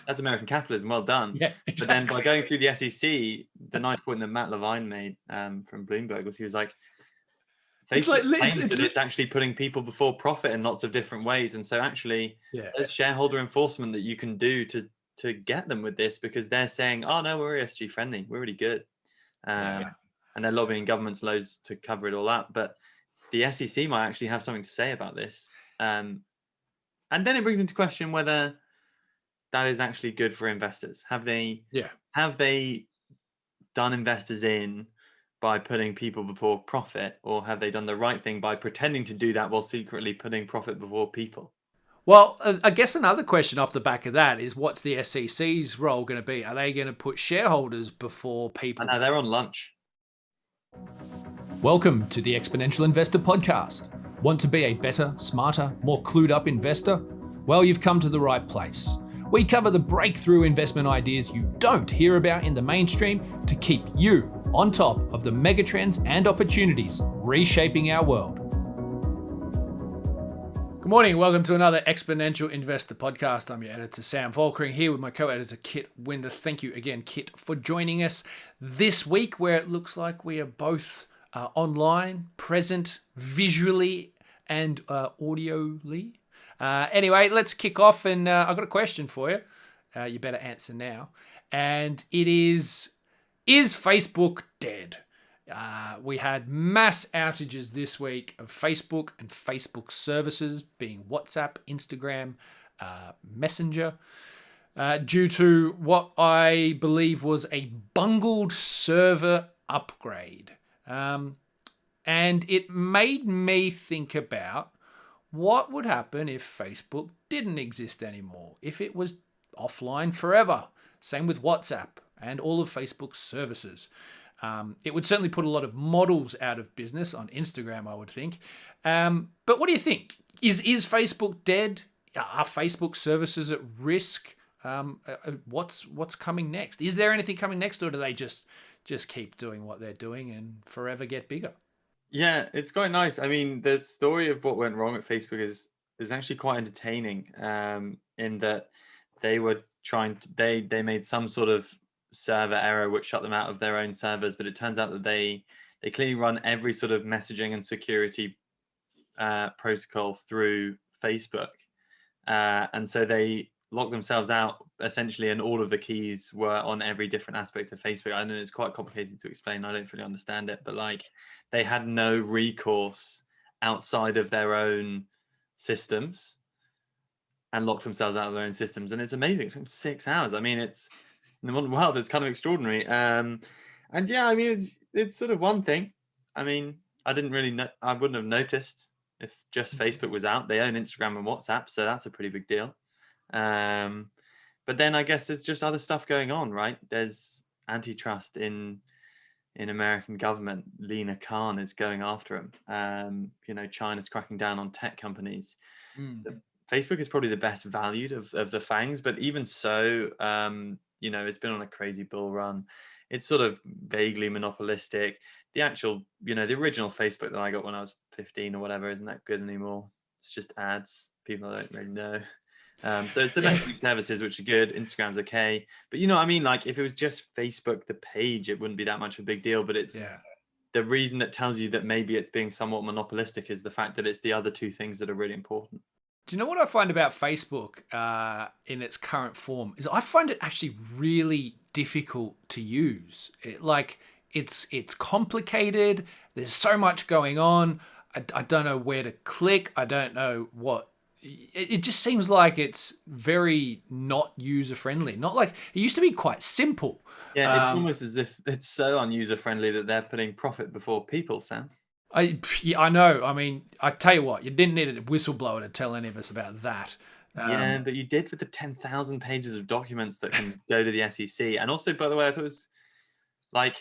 That's American capitalism. Well done. Yeah, exactly. But then by going through the SEC, the nice point that Matt Levine made from Bloomberg was he was like, Facebook claims that it's actually putting people before profit in lots of different ways. And so actually there's shareholder enforcement that you can do to get them with this, because they're saying, oh no, we're ESG friendly. We're really good. And they're lobbying governments loads to cover it all up. But the SEC might actually have something to say about this. And then it brings into question whether that is actually good for investors. Have they done investors in by putting people before profit, or have they done the right thing by pretending to do that while secretly putting profit before people? Well, I guess another question off the back of that is, what's the SEC's role going to be? Are they going to put shareholders before people? I know, they're on lunch. Welcome to the Exponential Investor Podcast. Want to be a better, smarter, more clued up investor? Well, you've come to the right place. We cover the breakthrough investment ideas you don't hear about in the mainstream to keep you on top of the megatrends and opportunities reshaping our world. Good morning. Welcome to another Exponential Investor Podcast. I'm your editor, Sam Volkering, here with my co-editor, Kit Winder. Thank you again, Kit, for joining us this week, where it looks like we are both online, present, visually and audioly. Anyway, let's kick off, and I've got a question for you. You better answer now. And it is Facebook dead? We had mass outages this week of Facebook and Facebook services, being WhatsApp, Instagram, Messenger, due to what I believe was a bungled server upgrade. And it made me think about what would happen if Facebook didn't exist anymore, if it was offline forever. Same with WhatsApp and all of Facebook's services. It would certainly put a lot of models out of business on Instagram, I would think. But what do you think? Is Facebook dead? Are Facebook services at risk? What's coming next? Is there anything coming next, or do they just keep doing what they're doing and forever get bigger? Yeah, it's quite nice. I mean, the story of what went wrong at Facebook is actually quite entertaining. In that they were they made some sort of server error which shut them out of their own servers, but it turns out that they clearly run every sort of messaging and security protocol through Facebook, and so they locked themselves out essentially, and all of the keys were on every different aspect of Facebook. I know it's quite complicated to explain. I don't fully understand it, but like, they had no recourse outside of their own systems and locked themselves out of their own systems. And it's amazing. It took them 6 hours. I mean, it's in the modern world, it's kind of extraordinary. And yeah, I mean, it's sort of one thing. I mean, I wouldn't have noticed if just Facebook was out. They own Instagram and WhatsApp, so that's a pretty big deal. But then I guess there's just other stuff going on, right? There's antitrust in American government. Lena Khan is going after him. China's cracking down on tech companies. Facebook is probably the best valued of the FANGs, but even so, it's been on a crazy bull run. It's sort of vaguely monopolistic. The actual, the original Facebook that I got when I was 15 or whatever isn't that good anymore. It's just ads. People don't really know. So it's the messaging services which are good. Instagram's okay, but I mean, like, if it was just Facebook, the page, it wouldn't be that much of a big deal. But it's the reason that tells you that maybe it's being somewhat monopolistic is the fact that it's the other two things that are really important. Do you know what I find about Facebook in its current form is I find it actually really difficult to use. It's complicated. There's so much going on. I don't know where to click. I don't know what. It just seems like it's very not user-friendly. Not like it used to be quite simple. Yeah, it's almost as if it's so user-friendly that they're putting profit before people, Sam. I know. I mean, I tell you what, you didn't need a whistleblower to tell any of us about that. Yeah, but you did with the 10,000 pages of documents that can go to the SEC. And also, by the way, I thought it was like,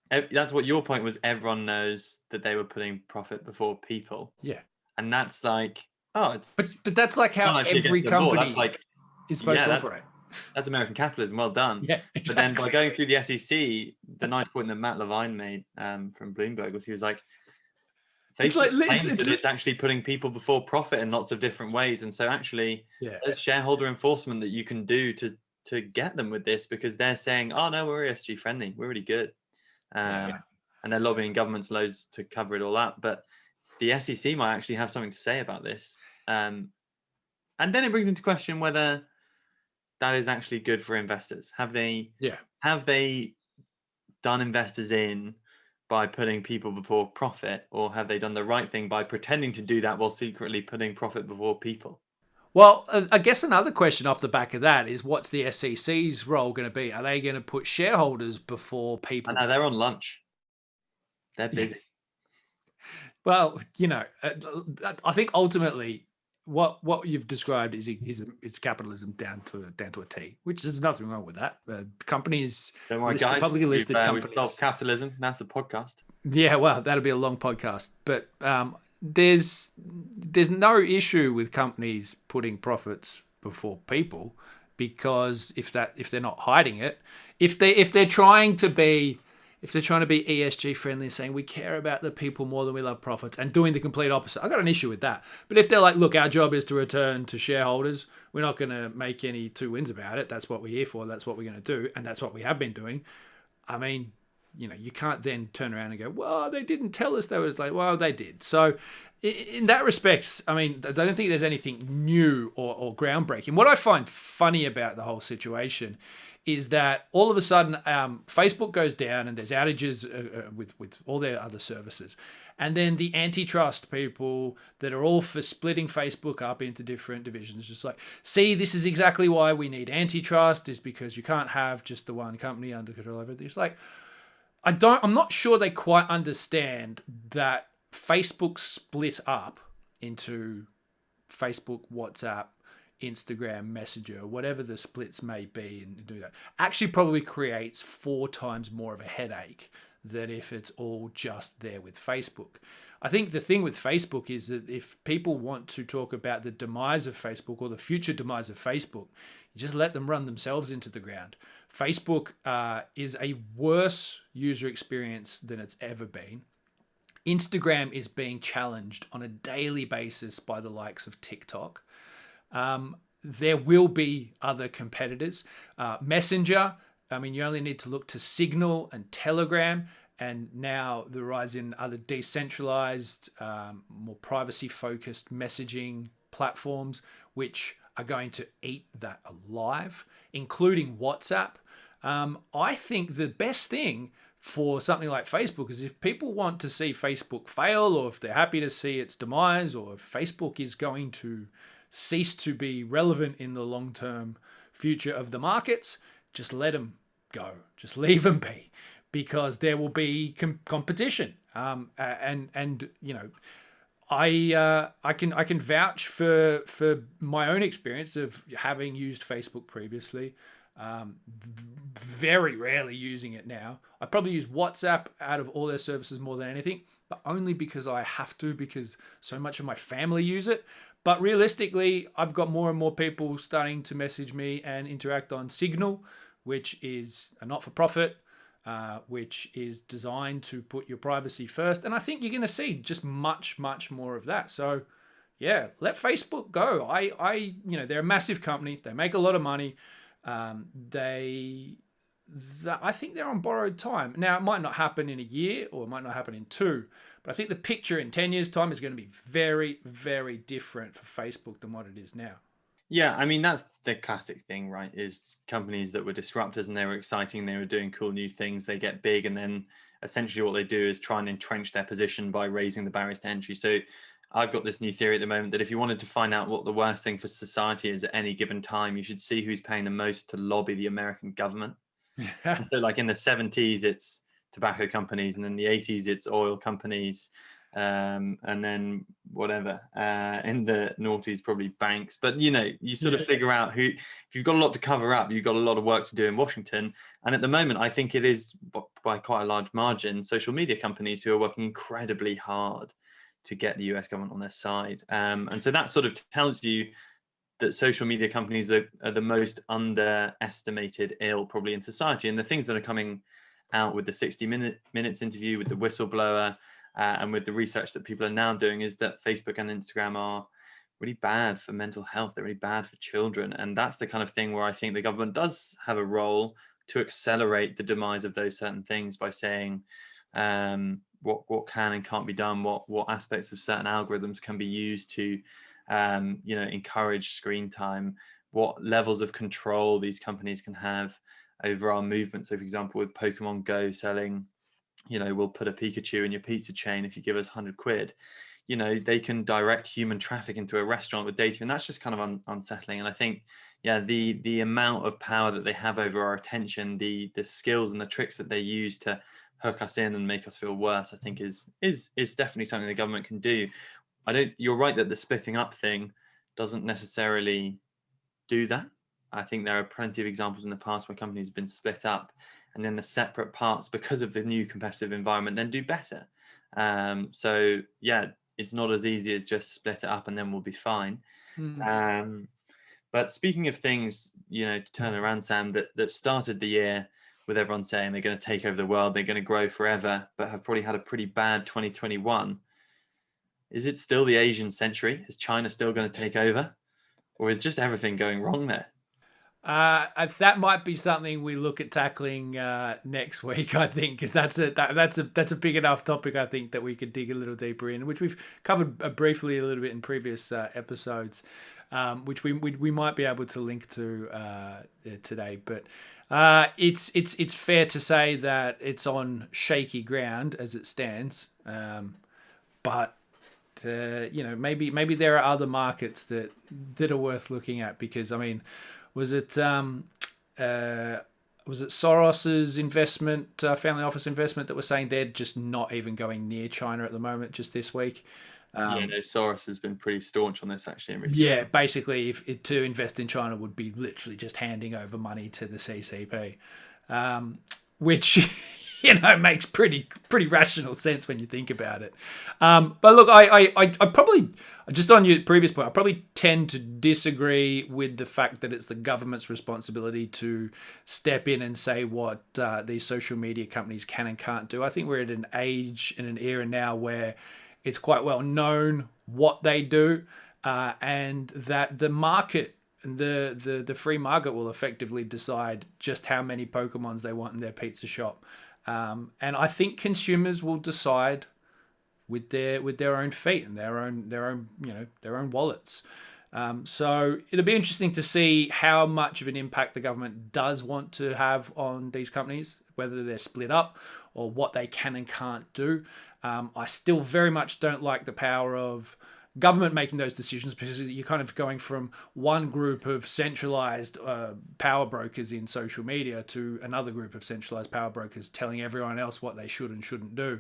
that's what your point was. Everyone knows that they were putting profit before people. Yeah. And that's like, but that's like how every company is supposed to operate. That's American capitalism. Well done. Yeah, exactly. But then by going through the SEC, the nice point that Matt Levine made from Bloomberg was he was like, Facebook claims that it's actually putting people before profit in lots of different ways. And so actually there's shareholder enforcement that you can do to get them with this, because they're saying, oh no, we're ESG friendly, we're really good. And they're lobbying governments loads to cover it all up. But the SEC might actually have something to say about this. And then it brings into question whether that is actually good for investors. Have they done investors in by putting people before profit, or have they done the right thing by pretending to do that while secretly putting profit before people? Well, I guess another question off the back of that is, what's the SEC's role going to be? Are they going to put shareholders before people? I know, they're on lunch. They're busy. Well, I think ultimately what you've described is capitalism down to a T, which there's nothing wrong with that. Companies, don't worry, guys, publicly listed companies, we've solved capitalism. That's a podcast. Yeah, well, that'll be a long podcast, but there's no issue with companies putting profits before people, because if they're not hiding it, if they're trying to be ESG friendly and saying we care about the people more than we love profits, and doing the complete opposite, I've got an issue with that. But if they're like, look, our job is to return to shareholders, we're not going to make any two wins about it. That's what we're here for. That's what we're going to do. And that's what we have been doing. I mean, you can't then turn around and go, well, they didn't tell us. They was like, well, they did. So in that respect, I mean, I don't think there's anything new or groundbreaking. What I find funny about the whole situation is that all of a sudden Facebook goes down and there's outages with all their other services. And then the antitrust people that are all for splitting Facebook up into different divisions, just like, see, this is exactly why we need antitrust, is because you can't have just the one company under control over it. It's like, I'm not sure they quite understand that Facebook split up into Facebook, WhatsApp, Instagram, Messenger, whatever the splits may be, and do that actually probably creates 4 times more of a headache than if it's all just there with Facebook. I think the thing with Facebook is that if people want to talk about the demise of Facebook or the future demise of Facebook, you just let them run themselves into the ground. Facebook is a worse user experience than it's ever been. Instagram is being challenged on a daily basis by the likes of TikTok. There will be other competitors. Messenger, I mean, you only need to look to Signal and Telegram, and now the rise in other decentralized, more privacy-focused messaging platforms, which are going to eat that alive, including WhatsApp. I think the best thing for something like Facebook is, if people want to see Facebook fail, or if they're happy to see its demise, or if Facebook is going to cease to be relevant in the long-term future of the markets, just let them go. Just leave them be, because there will be competition. And I can vouch for my own experience of having used Facebook previously. Very rarely using it now. I probably use WhatsApp out of all their services more than anything, but only because I have to, because so much of my family use it. But realistically, I've got more and more people starting to message me and interact on Signal, which is a not-for-profit, which is designed to put your privacy first. And I think you're going to see just much, much more of that. So yeah, let Facebook go. They're a massive company. They make a lot of money. I think they're on borrowed time. Now, it might not happen in a year, or it might not happen in 2, but I think the picture in 10 years' time is going to be very, very different for Facebook than what it is now. Yeah, I mean, that's the classic thing, right? Is companies that were disruptors and they were exciting, they were doing cool new things, they get big, and then essentially what they do is try and entrench their position by raising the barriers to entry. So I've got this new theory at the moment that if you wanted to find out what the worst thing for society is at any given time, you should see who's paying the most to lobby the American government. So like in the 70s, it's tobacco companies, and then the 80s, it's oil companies, and then whatever. In the noughties, probably banks. But, you sort of figure out who, if you've got a lot to cover up, you've got a lot of work to do in Washington. And at the moment, I think it is by quite a large margin, social media companies who are working incredibly hard to get the US government on their side. And so that sort of tells you that social media companies are the most underestimated ill probably in society. And the things that are coming out with the 60 Minutes interview, with the whistleblower, and with the research that people are now doing, is that Facebook and Instagram are really bad for mental health. They're really bad for children. And that's the kind of thing where I think the government does have a role to accelerate the demise of those certain things by saying what can and can't be done, what aspects of certain algorithms can be used to encourage screen time, what levels of control these companies can have over our movement. So for example, with Pokemon Go selling, we'll put a Pikachu in your pizza chain if you give us 100 quid. They can direct human traffic into a restaurant with data, and that's just kind of unsettling. And I think, the amount of power that they have over our attention, the skills and the tricks that they use to hook us in and make us feel worse, I think is definitely something the government can do. You're right that the splitting up thing doesn't necessarily do that. I think there are plenty of examples in the past where companies have been split up, and then the separate parts, because of the new competitive environment, then do better. So it's not as easy as just split it up and then we'll be fine. But speaking of things, to turn around, Sam, that started the year with everyone saying they're going to take over the world, they're going to grow forever, but have probably had a pretty bad 2021. Is it still the Asian century? Is China still going to take over? Or is just everything going wrong there? That might be something we look at tackling next week, I think, because that's a big enough topic, I think, that we could dig a little deeper in, which we've covered briefly a little bit in previous episodes, which we might be able to link to today. But it's fair to say that it's on shaky ground as it stands, but. Maybe there are other markets that are worth looking at, because was it Soros's investment, family office investment, that was saying they're just not even going near China at the moment, just this week? Soros has been pretty staunch on this actually. Basically, to invest in China would be literally just handing over money to the CCP, which makes pretty rational sense when you think about it. But look, I probably, just on your previous point, I probably tend to disagree with the fact that it's the government's responsibility to step in and say what these social media companies can and can't do. I think we're at an age and an era now where it's quite well known what they do, and that the market, the free market, will effectively decide just how many Pokemons they want in their pizza shop. And I think consumers will decide with their own feet and their own wallets. So it'll be interesting to see how much of an impact the government does want to have on these companies, whether they're split up or what they can and can't do. I still very much don't like the power of government making those decisions, because you're kind of going from one group of centralized power brokers in social media to another group of centralized power brokers telling everyone else what they should and shouldn't do,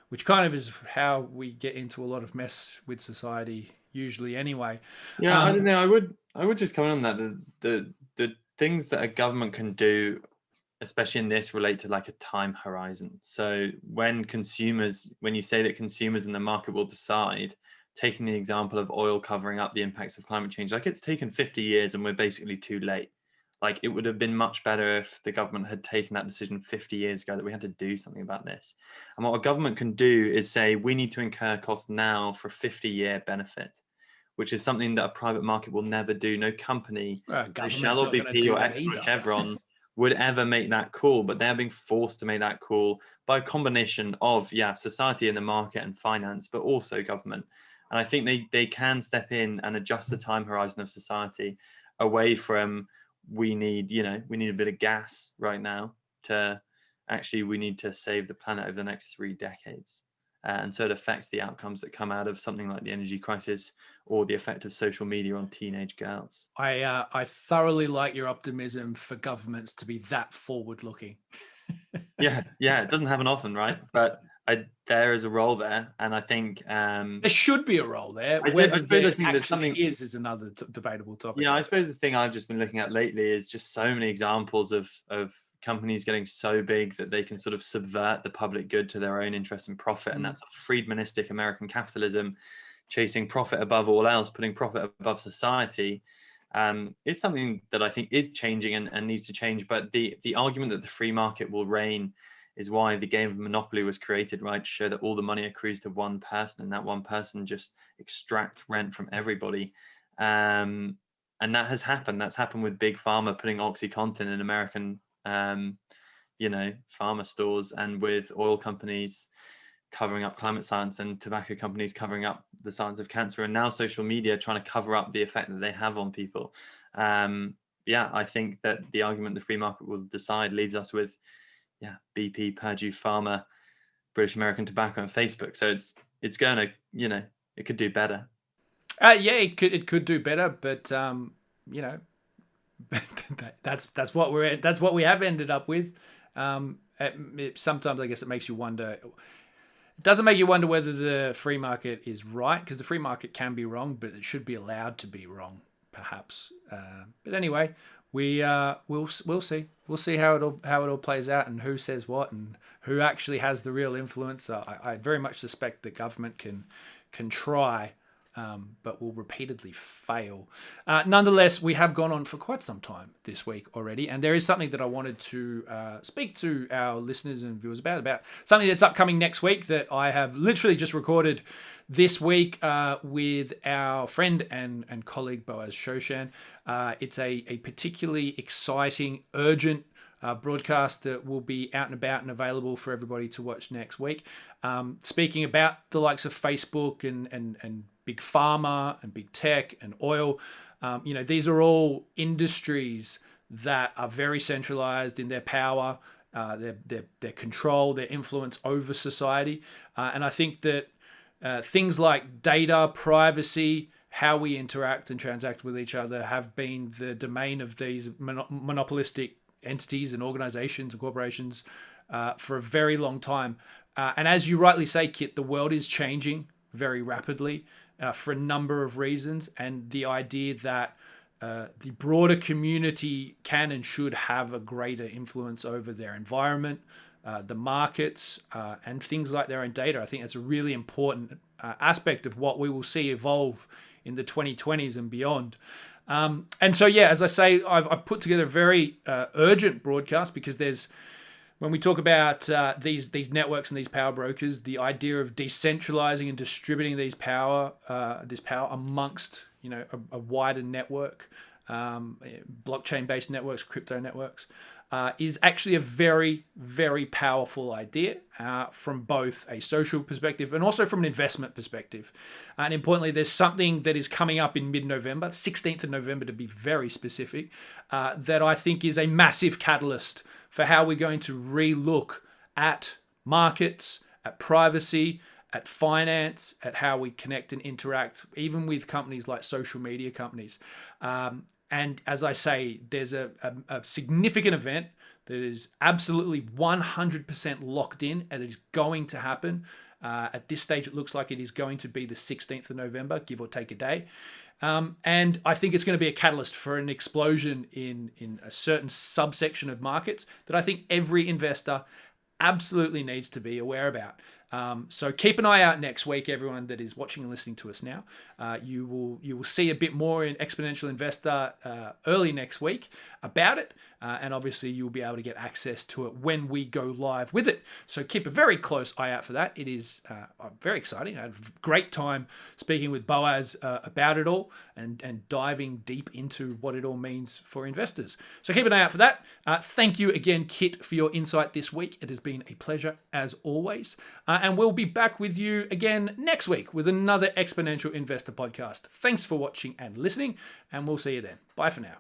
which kind of is how we get into a lot of mess with society usually anyway. I don't know. I would just comment on that. The things that a government can do, especially in this, relate to like a time horizon. So when you say that consumers in the market will decide, taking the example of oil covering up the impacts of climate change, like it's taken 50 years and we're basically too late. Like it would have been much better if the government had taken that decision 50 years ago that we had to do something about this. And what a government can do is say, we need to incur costs now for a 50-year benefit, which is something that a private market will never do. No company, Shell or BP or Exxon or Chevron, would ever make that call, but they're being forced to make that call by a combination of, society and the market and finance, but also government. And I think they can step in and adjust the time horizon of society away from, we need a bit of gas right now, to actually we need to save the planet over the next 3 decades. And so it affects the outcomes that come out of something like the energy crisis or the effect of social media on teenage girls. I thoroughly like your optimism for governments to be that forward-looking. Yeah, it doesn't happen often, right? But there is a role there, and I think there should be a role there. I think there's something is another debatable topic. I suppose the thing I've just been looking at lately is just so many examples of companies getting so big that they can sort of subvert the public good to their own interest and profit, and that sort of Friedmanistic American capitalism, chasing profit above all else, putting profit above society, is something that I think is changing and needs to change. But the argument that the free market will reign is why the game of Monopoly was created, right? To show that all the money accrues to one person, and that one person just extracts rent from everybody. And that has happened. That's happened with Big Pharma putting OxyContin in American, pharma stores, and with oil companies covering up climate science, and tobacco companies covering up the science of cancer, and now social media trying to cover up the effect that they have on people. I think that the argument the free market will decide leaves us with BP, Purdue Pharma, British American Tobacco, and Facebook. So it's going to, it could do better. It could do better, but that's what we have ended up with. Sometimes I guess it makes you wonder. It doesn't make you wonder whether the free market is right, because the free market can be wrong, but it should be allowed to be wrong, perhaps. But anyway, we'll see. We'll see how it all plays out, and who says what, and who actually has the real influence. I very much suspect the government can try, but will repeatedly fail. Nonetheless, we have gone on for quite some time this week already, and there is something that I wanted to speak to our listeners and viewers about something that's upcoming next week that I have literally just recorded this week with our friend and colleague Boaz Shoshan. It's a particularly exciting, urgent broadcast that will be out and about and available for everybody to watch next week. Speaking about the likes of Facebook and big pharma and big tech and oil. These are all industries that are very centralized in their power, their control, their influence over society. And I think that things like data, privacy, how we interact and transact with each other have been the domain of these monopolistic entities and organizations and corporations for a very long time. And as you rightly say, Kit, the world is changing very rapidly for a number of reasons. And the idea that the broader community can and should have a greater influence over their environment, the markets, and things like their own data. I think that's a really important aspect of what we will see evolve in the 2020s and beyond. And so, as I say, I've put together a very urgent broadcast, because when we talk about these networks and these power brokers, the idea of decentralizing and distributing this power amongst a wider network, blockchain-based networks, crypto networks, is actually a very, very powerful idea from both a social perspective and also from an investment perspective. And importantly, there's something that is coming up in mid-November, 16th of November to be very specific, that I think is a massive catalyst for how we're going to re-look at markets, at privacy, at finance, at how we connect and interact, even with companies like social media companies. And as I say, there's a significant event that is absolutely 100% locked in, and it is going to happen. At this stage, it looks like it is going to be the 16th of November, give or take a day. And I think it's going to be a catalyst for an explosion in a certain subsection of markets that I think every investor absolutely needs to be aware about. So keep an eye out next week, everyone that is watching and listening to us now. You will see a bit more in Exponential Investor early next week about it, and obviously you'll be able to get access to it when we go live with it. So keep a very close eye out for that. It is very exciting. I had a great time speaking with Boaz about it all and diving deep into what it all means for investors. So keep an eye out for that. Thank you again, Kit, for your insight this week. It has been a pleasure as always. And we'll be back with you again next week with another Exponential Investor podcast. Thanks for watching and listening, and we'll see you then. Bye for now.